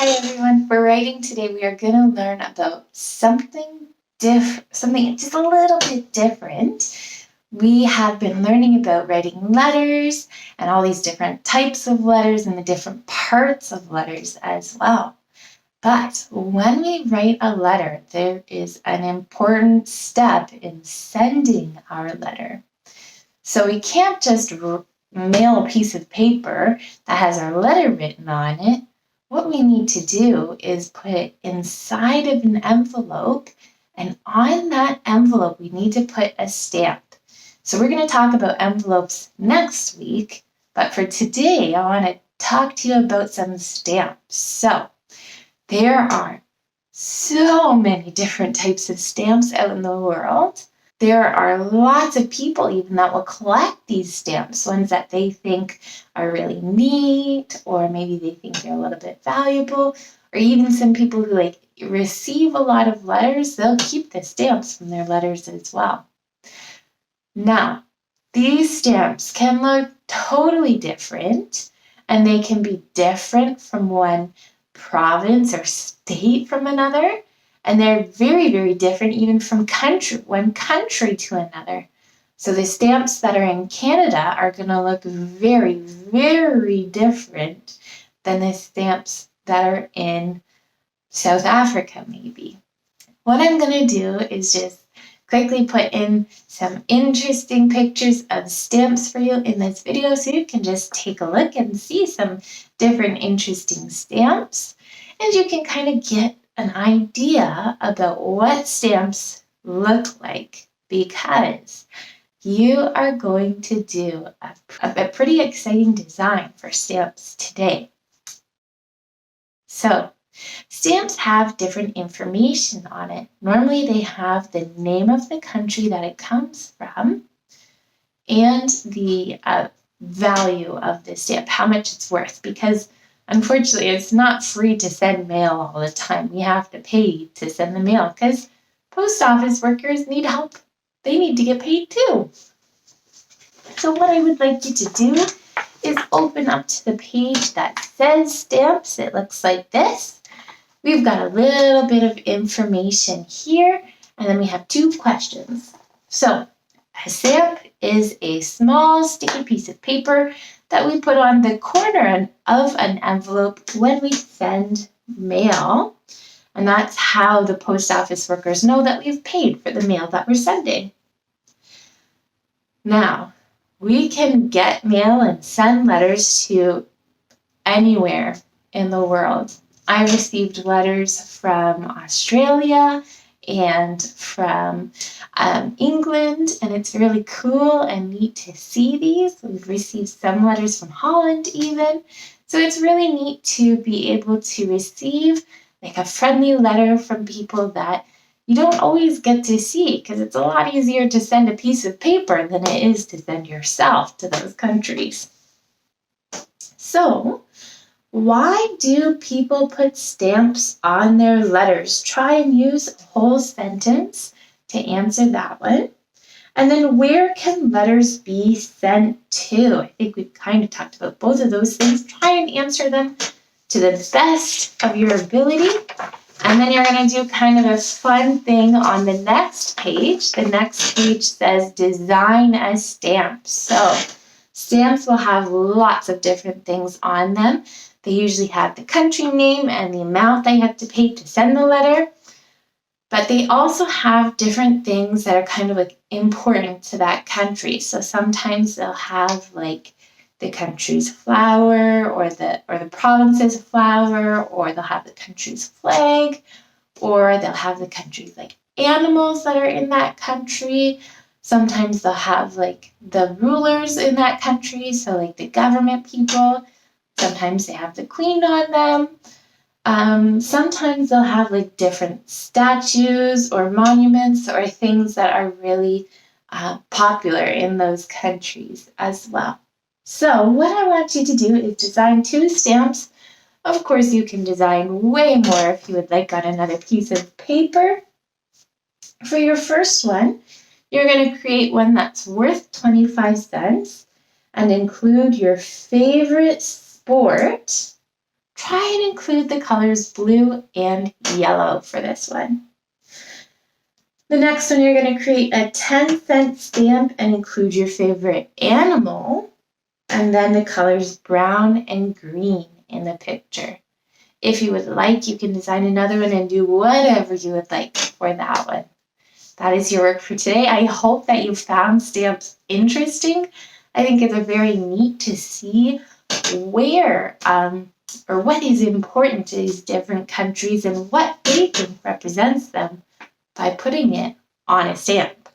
Hi everyone. For writing today, we are going to learn about something just a little bit different. We have been learning about writing letters and all these different types of letters and the different parts of letters as well. But when we write a letter, there is an important step in sending our letter. So we can't just mail a piece of paper that has our letter written on it. What we need to do is put it inside of an envelope, and on that envelope we need to put a stamp. So we're going to talk about envelopes next week, but for today I want to talk to you about some stamps. So there are so many different types of stamps out in the world. There are lots of people even that will collect these stamps, ones that they think are really neat, or maybe they think they're a little bit valuable, or even some people who receive a lot of letters, they'll keep the stamps from their letters as well. Now, these stamps can look totally different, and they can be different from one province or state from another. And they're very, very different even from one country to another. So the stamps that are in Canada are going to look very, very different than the stamps that are in South Africa, maybe. What I'm going to do is just quickly put in some interesting pictures of stamps for you in this video so you can just take a look and see some different interesting stamps. And you can kind of get an idea about what stamps look like, because you are going to do a pretty exciting design for stamps today. So stamps have different information on it. Normally they have the name of the country that it comes from and the value of the stamp, how much it's worth, because unfortunately, it's not free to send mail all the time. We have to pay to send the mail because post office workers need help. They need to get paid too. So what I would like you to do is open up to the page that says stamps. It looks like this. We've got a little bit of information here, and then we have 2 questions. So a stamp is a small sticky piece of paper that we put on the corner of an envelope when we send mail. And that's how the post office workers know that we've paid for the mail that we're sending. Now, we can get mail and send letters to anywhere in the world. I received letters from Australia and from England, and it's really cool and neat to see these. We've received some letters from Holland even. So it's really neat to be able to receive a friendly letter from people that you don't always get to see, because it's a lot easier to send a piece of paper than it is to send yourself to those countries. So why do people put stamps on their letters? Try and use a whole sentence to answer that one. And then where can letters be sent to? I think we've kind of talked about both of those things. Try and answer them to the best of your ability. And then you're going to do kind of a fun thing on the next page. The next page says design a stamp. So stamps will have lots of different things on them. They usually have the country name and the amount they have to pay to send the letter. But they also have different things that are kind of important to that country. So sometimes they'll have the country's flower or the province's flower, or they'll have the country's flag, or they'll have the country's animals that are in that country. Sometimes they'll have the rulers in that country, so the government people. Sometimes they have the queen on them. Sometimes they'll have different statues or monuments or things that are really popular in those countries as well. So what I want you to do is design 2 stamps. Of course, you can design way more if you would like on another piece of paper. For your first one, you're going to create one that's worth 25 cents and include your favorite sport try and include the colors blue and yellow for this one. The next one, you're going to create a 10-cent stamp and include your favorite animal, and then the colors brown and green in the picture. If you would like, you can design another one and do whatever you would like for that one. That is your work for today. I hope that you found stamps interesting. I think it's very neat to see where or what is important to these different countries and what they think represents them by putting it on a stamp.